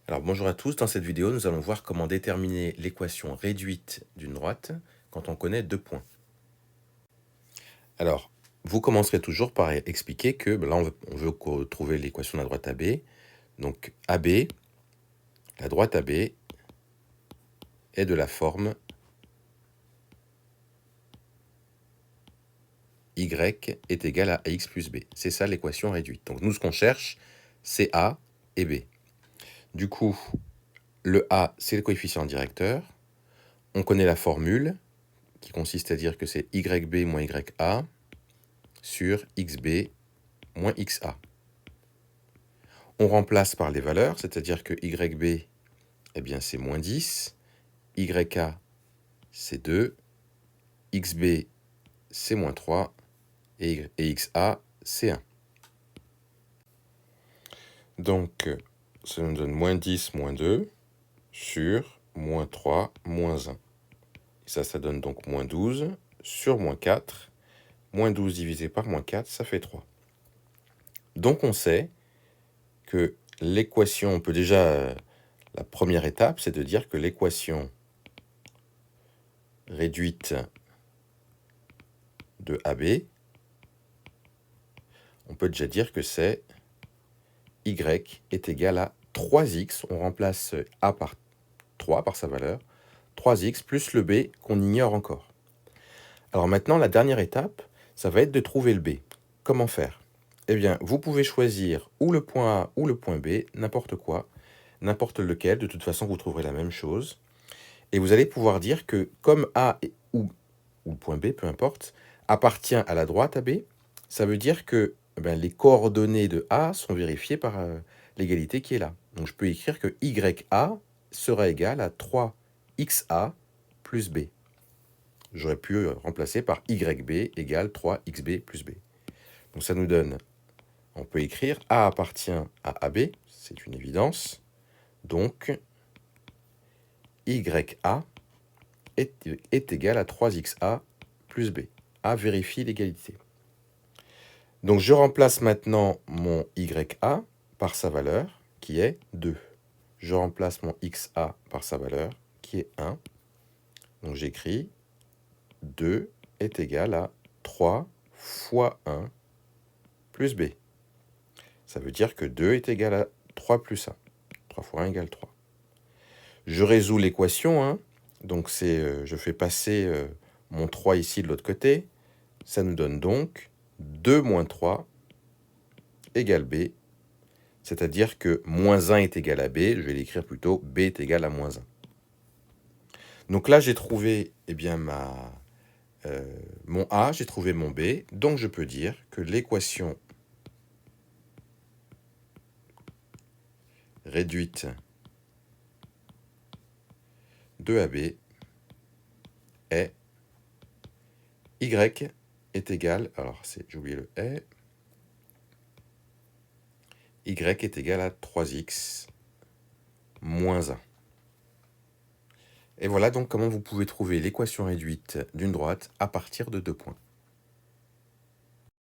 Alors bonjour à tous, dans cette vidéo nous allons voir comment déterminer l'équation réduite d'une droite quand on connaît deux points. Alors vous commencerez toujours par expliquer que là on veut trouver l'équation de la droite AB. Donc AB, la droite AB est de la forme y est égal à ax plus b. C'est ça l'équation réduite. Donc nous ce qu'on cherche c'est A et B. Du coup le A c'est le coefficient directeur. On connaît la formule qui consiste à dire que c'est YB moins YA sur XB moins XA. On remplace par les valeurs, c'est-à-dire que YB, eh bien, c'est moins 10, YA, c'est 2, XB, c'est moins 3, et XA, c'est 1. Donc, ça nous donne moins 10, moins 2, sur moins 3, moins 1. Et ça donne donc moins 12, sur moins 4. Moins 12 divisé par moins 4, ça fait 3. Donc, on sait que l'équation, on peut déjà, la première étape, c'est de dire que l'équation réduite de AB, on peut déjà dire que c'est y est égal à 3x, on remplace a par 3, par sa valeur, 3x plus le b qu'on ignore encore. Alors maintenant, la dernière étape, ça va être de trouver le b. Comment faire? Eh bien, vous pouvez choisir ou le point A ou le point B, n'importe quoi, n'importe lequel, de toute façon vous trouverez la même chose. Et vous allez pouvoir dire que comme A ou le point B, peu importe, appartient à la droite AB, ça veut dire que les coordonnées de A sont vérifiées par l'égalité qui est là. Donc je peux écrire que YA sera égal à 3XA plus B. J'aurais pu remplacer par YB égale 3XB plus B. Donc ça nous donne, on peut écrire A appartient à AB, c'est une évidence. Donc YA est égal à 3XA plus B. A vérifie l'égalité. Donc je remplace maintenant mon YA par sa valeur, qui est 2. Je remplace mon XA par sa valeur, qui est 1. Donc j'écris 2 est égal à 3 fois 1 plus B. Ça veut dire que 2 est égal à 3 plus 1. 3 fois 1 égale 3. Je résous l'équation, hein. Donc je fais passer mon 3 ici de l'autre côté. Ça nous donne donc 2 moins 3 égale B. C'est-à-dire que moins 1 est égal à B. Je vais l'écrire plutôt B est égal à moins 1. Donc là, j'ai trouvé mon A, j'ai trouvé mon B. Donc je peux dire que l'équation réduite de AB est Y est égal, alors j'ai oublié le est, Y est égal à 3x moins 1. Et voilà donc comment vous pouvez trouver l'équation réduite d'une droite à partir de deux points.